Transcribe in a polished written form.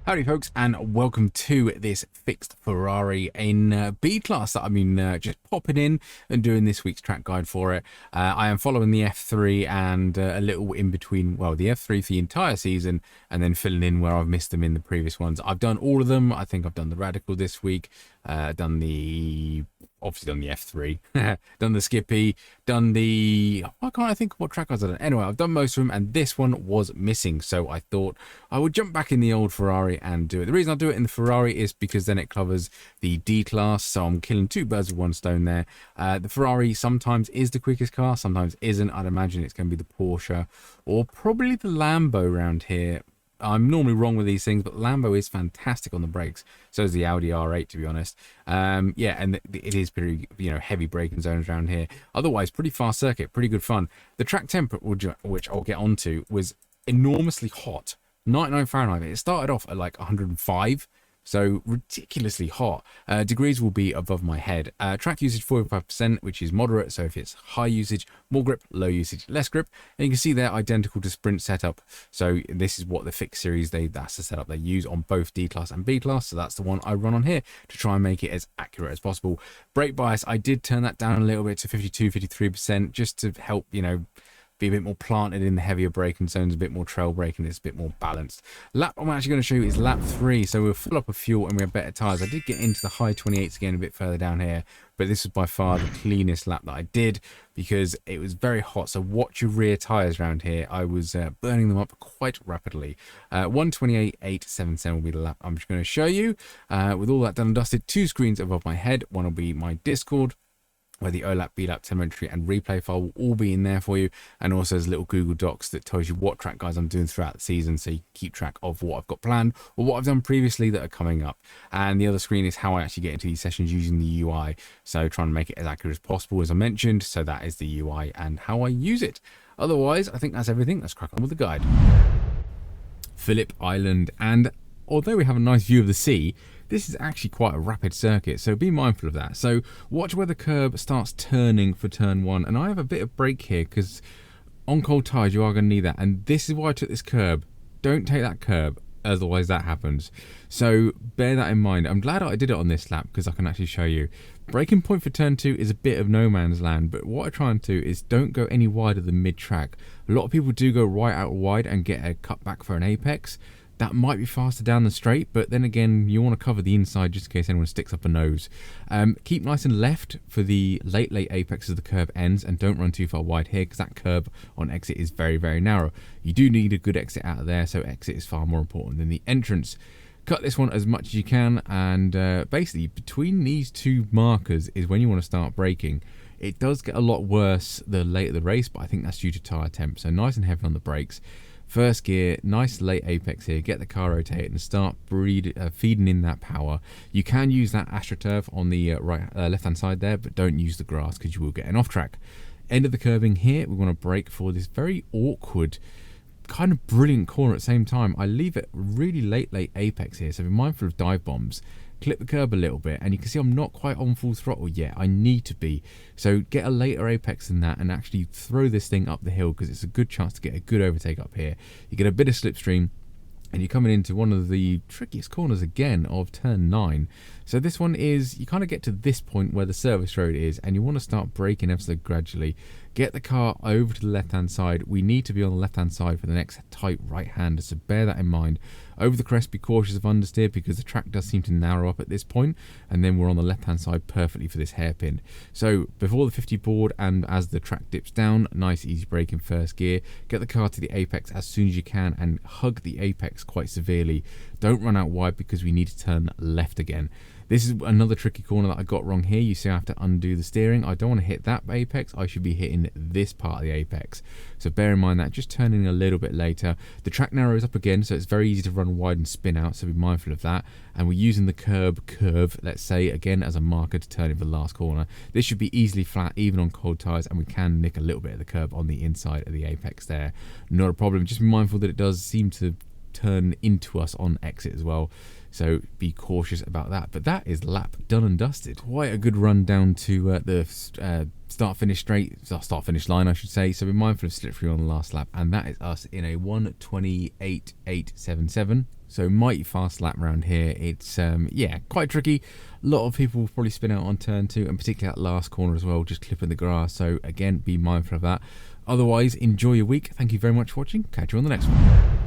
Howdy folks, and welcome to this fixed Ferrari in B-Class that just popping in and doing this week's track guide for it. I am following the F3 and a little in between, well, the F3 for the entire season and then filling in where I've missed them in the previous ones. I've done all of them. I think I've done the Radical this week, obviously done the F3, done the Skippy, done the, why can't I think of what track I've done? Anyway, I've done most of them and this one was missing. So I thought I would jump back in the old Ferrari and do it. The reason I do it in the Ferrari is because then it covers the D-Class. So I'm killing two birds with one stone there. The Ferrari sometimes is the quickest car, sometimes isn't. I'd imagine it's going to be the Porsche or probably the Lambo around here. I'm normally wrong with these things, but Lambo is fantastic on the brakes. So is the Audi R8, to be honest. Yeah, and it is pretty, heavy braking zones around here. Otherwise, pretty fast circuit, pretty good fun. The track temp, which I'll get onto, was enormously hot. 99 Fahrenheit. It started off at like 105. So ridiculously hot. Degrees will be above my head. Track usage 45%, which is moderate. So if it's high usage, more grip, low usage, less grip. And you can see they're identical to Sprint setup. So this is what the fixed series, that's the setup they use on both D-Class and B-Class. So that's the one I run on here to try and make it as accurate as possible. Brake bias, I did turn that down a little bit to 52, 53% just to help, be a bit more planted in the heavier braking zones, a bit more trail braking, it's a bit more balanced. Lap I'm actually going to show you is lap 3, so we'll fill up a fuel and we have better tyres. I did get into the high 28s again a bit further down here, but this was by far the cleanest lap that I did because it was very hot. So watch your rear tyres around here. I was burning them up quite rapidly. 128.877 will be the lap I'm just going to show you. With all that done and dusted, two screens above my head. One will be my Discord, where the OLAP, BLAP, telemetry and replay file will all be in there for you, and also there's little Google Docs that tells you what track guides I'm doing throughout the season, so you can keep track of what I've got planned or what I've done previously that are coming up. And the other screen is how I actually get into these sessions using the UI, so trying to make it as accurate as possible as I mentioned. So that is the UI and how I use it. Otherwise, I think that's everything. Let's crack on with the guide. Phillip Island, and although we have a nice view of the sea, this is actually quite a rapid circuit, so be mindful of that. So watch where the curb starts turning for turn 1, and I have a bit of brake here because on cold tyres you are going to need that, and this is why I took this curb. Don't take that curb, otherwise that happens. So bear that in mind. I'm glad I did it on this lap because I can actually show you. Braking point for turn 2 is a bit of no man's land, but what I try and do is don't go any wider than mid-track. A lot of people do go right out wide and get a cutback for an apex. That might be faster down the straight, but then again, you want to cover the inside just in case anyone sticks up a nose. Keep nice and left for the late apex as the curve ends, and don't run too far wide here because that curve on exit is very, very narrow. You do need a good exit out of there, so exit is far more important than the entrance. Cut this one as much as you can, and basically between these two markers is when you want to start braking. It does get a lot worse the later the race, but I think that's due to tyre temp, so nice and heavy on the brakes. First gear, nice late apex here, get the car rotated and start feeding in that power. You can use that AstroTurf on the left hand side there, but don't use the grass because you will get an off track. End of the curving here, we want to brake for this very awkward, kind of brilliant corner at the same time. I leave it really late apex here, so be mindful of dive bombs. Clip the curb a little bit, and you can see I'm not quite on full throttle yet. I need to be. So get a later apex than that and actually throw this thing up the hill because it's a good chance to get a good overtake up here. You get a bit of slipstream, and you're coming into one of the trickiest corners again of turn 9. So this one is, you kind of get to this point where the service road is, and you want to start braking ever so gradually. Get the car over to the left-hand side. We need to be on the left-hand side for the next tight right-hander, so bear that in mind. Over the crest, be cautious of understeer because the track does seem to narrow up at this point, and then we're on the left-hand side perfectly for this hairpin. So before the 50 board and as the track dips down, nice easy brake in first gear. Get the car to the apex as soon as you can and hug the apex quite severely. Don't run out wide because we need to turn left again. This is another tricky corner that I got wrong here. You see I have to undo the steering. I don't want to hit that apex. I should be hitting this part of the apex. So bear in mind that. Just turning a little bit later. The track narrows up again, so it's very easy to run wide and spin out, so be mindful of that. And we're using the curve, let's say, again as a marker to turn in for the last corner. This should be easily flat, even on cold tyres, and we can nick a little bit of the curb on the inside of the apex there. Not a problem. Just be mindful that it does seem to turn into us on exit as well. So be cautious about that. But that is lap done and dusted. Quite a good run down to the start-finish line, I should say. So be mindful of slipstream on the last lap. And that is us in a 128.877. So mighty fast lap round here. It's yeah, quite tricky. A lot of people will probably spin out on turn 2, and particularly that last corner as well, just clipping the grass. So again, be mindful of that. Otherwise, enjoy your week. Thank you very much for watching. Catch you on the next one.